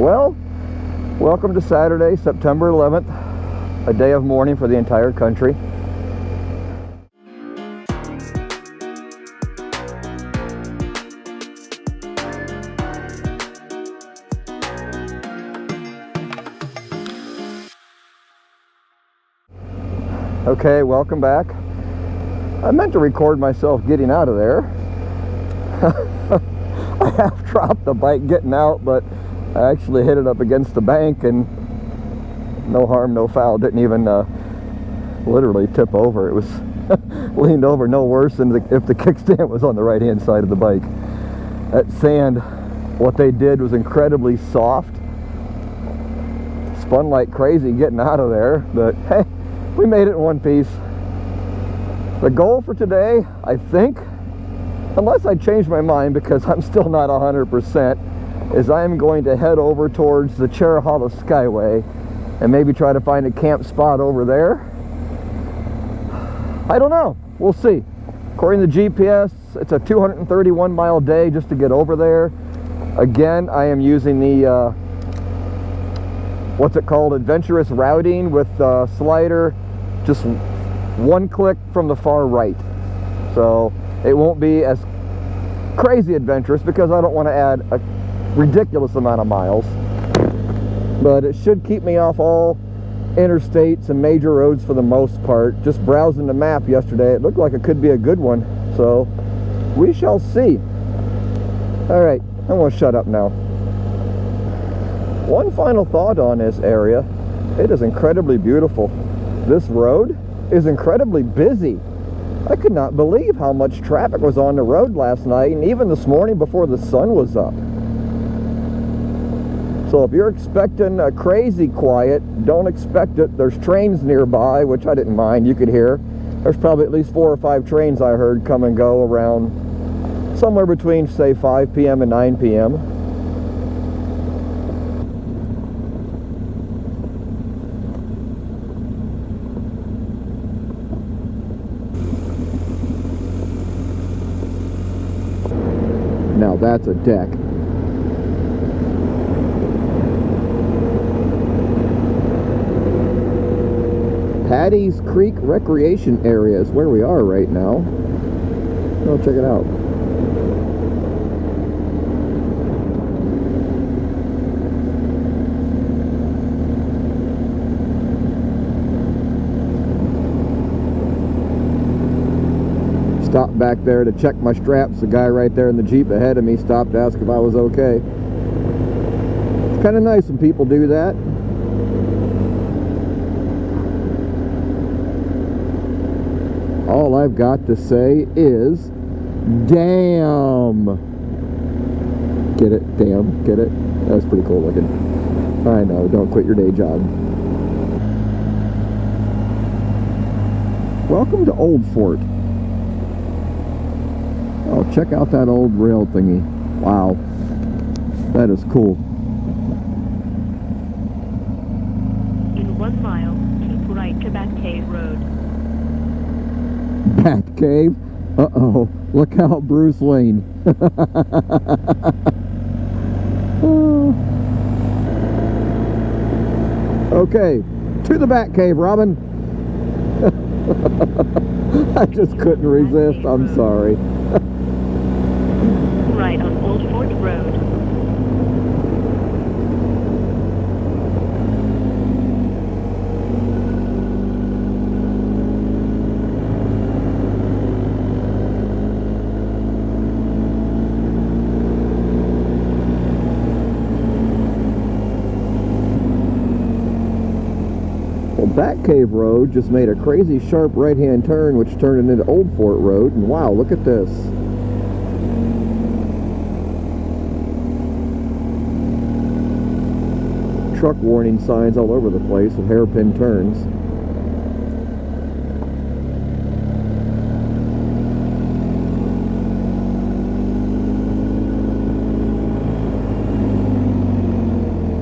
Well, welcome to Saturday, September 11th, a day of mourning for the entire country. Okay, welcome back. I meant to record myself getting out of there. I half dropped the bike getting out, but I actually hit it up against the bank and no harm, no foul. Didn't even literally tip over. It was leaned over no worse than if the kickstand was on the right hand side of the bike. That sand, what they did was incredibly soft. Spun like crazy getting out of there, but hey, we made it in one piece. The goal for today, I think, unless I change my mind because I'm still not 100%, is I am going to head over towards the Cherahalla Skyway and maybe try to find a camp spot over there. I don't know. We'll see. According to GPS, it's a 231-mile day just to get over there. Again, I am using the, what's it called, adventurous routing with slider, just one click from the far right. So it won't be as crazy adventurous because I don't want to add a ridiculous amount of miles, but it should keep me off all interstates and major roads for the most part. Just browsing the map yesterday, it looked like it could be a good one, so we shall see. All right, I'm going to shut up now. One final thought on this area: it is incredibly beautiful. This road is incredibly busy. I could not believe how much traffic was on the road last night and even this morning before the sun was up. So if you're expecting a crazy quiet, don't expect it. There's trains nearby, which I didn't mind. You could hear. There's probably at least 4 or 5 trains I heard come and go around somewhere between, say, 5 p.m. and 9 p.m. Now that's a deck. Paddy's Creek Recreation Area is where we are right now. Oh, check it out. Stopped back there to check my straps. The guy right there in the Jeep ahead of me stopped to ask if I was okay. It's kind of nice when people do that. All I've got to say is, damn! Get it? Damn. Get it? That's pretty cool looking. I know, don't quit your day job. Welcome to Old Fort. Oh, check out that old rail thingy. Wow. That is cool. In 1 mile, keep right to Bat Cave Road. Bat Cave? Uh-oh. Look out, Bruce Wayne. Okay. To the Bat Cave, Robin. I just couldn't resist. I'm sorry. Right on Old Fort Road. Well, Bat Cave Road just made a crazy sharp right-hand turn, which turned into Old Fort Road, and wow, look at this. Truck warning signs all over the place with hairpin turns.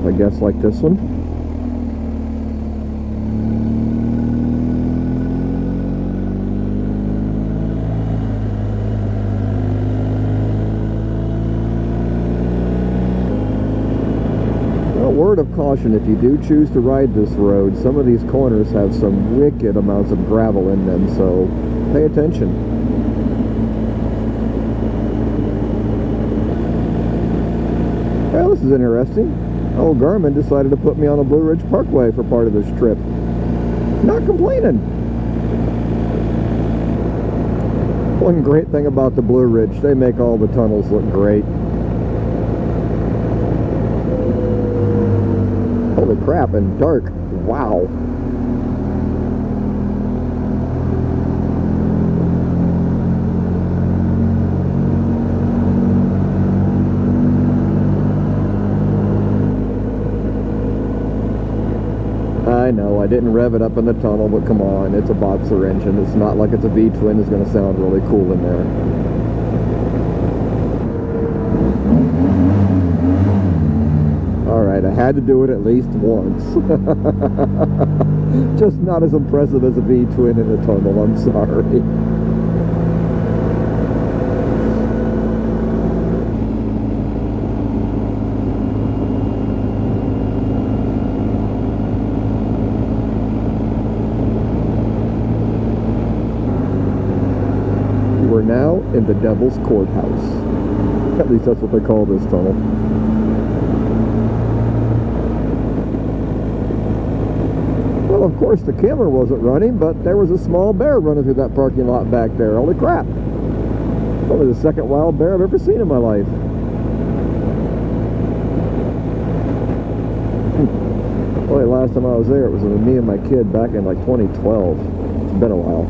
I guess like this one. word of caution, if you do choose to ride this road, some of these corners have some wicked amounts of gravel in them, so pay attention. Well, this is interesting. Old Garmin decided to put me on the Blue Ridge Parkway for part of this trip. Not complaining. One great thing about the Blue Ridge, they make all the tunnels look great. Holy crap, and dark. Wow. I know, I didn't rev it up in the tunnel, but come on, it's a boxer engine. It's not like it's a V-twin. It's going to sound really cool in there. Alright, I had to do it at least once. Just not as impressive as a V-twin in a tunnel, I'm sorry. We're now in the Devil's Courthouse. At least that's what they call this tunnel. Well, of course the camera wasn't running, but there was a small bear running through that parking lot back there. Holy crap. Probably the second wild bear I've ever seen in my life. Well, last time I was there, it was with me and my kid back in like 2012. It's been a while.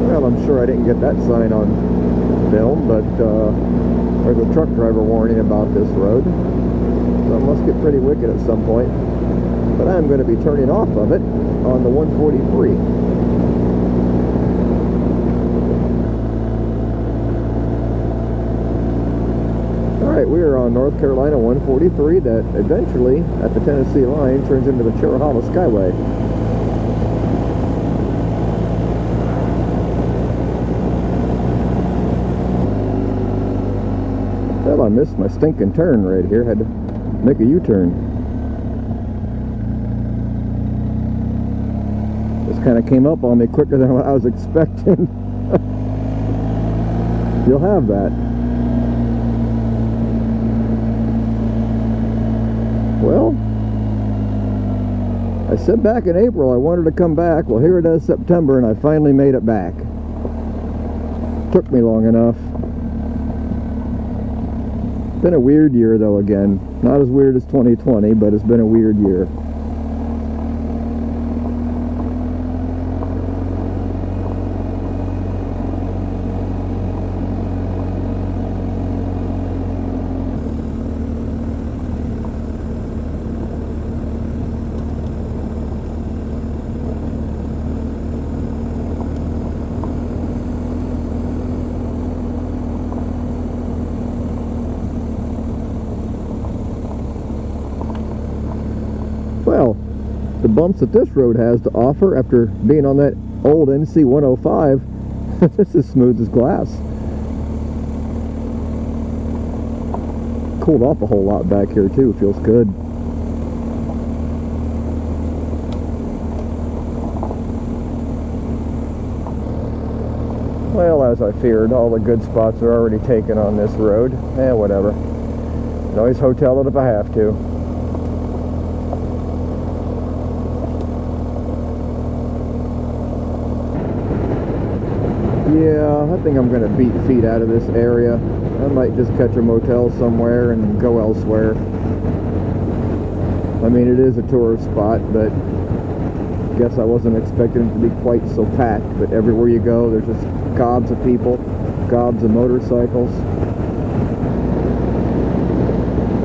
Well, I'm sure I didn't get that sign on film, but there's a truck driver warning about this road. So it must get pretty wicked at some point. But I'm going to be turning off of it on the 143. Alright, we are on North Carolina 143 that eventually, at the Tennessee line, turns into the Chirahama Skyway. Well, I missed my stinking turn right here. Had to make a U-turn. This kind of came up on me quicker than what I was expecting. You'll have that. Well, I said back in April I wanted to come back. Well, here it is, September, and I finally made it back. Took me long enough. Been a weird year though again. Not as weird as 2020, but it's been a weird year. Well, the bumps that this road has to offer after being on that old NC 105, this is smooth as glass. Cooled off a whole lot back here too, feels good. Well, as I feared, all the good spots are already taken on this road. Whatever. Can always hotel it if I have to. Yeah, I think I'm going to beat feet out of this area. I might just catch a motel somewhere and go elsewhere. I mean, it is a tourist spot, but I guess I wasn't expecting it to be quite so packed. But everywhere you go, there's just gobs of people, gobs of motorcycles.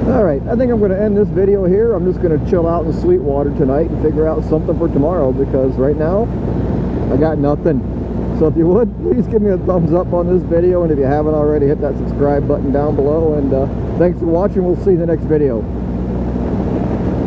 Alright, I think I'm going to end this video here. I'm just going to chill out in Sweetwater tonight and figure out something for tomorrow, because right now, I got nothing. So if you would, please give me a thumbs up on this video, and if you haven't already, hit that subscribe button down below, and thanks for watching. We'll see you in the next video.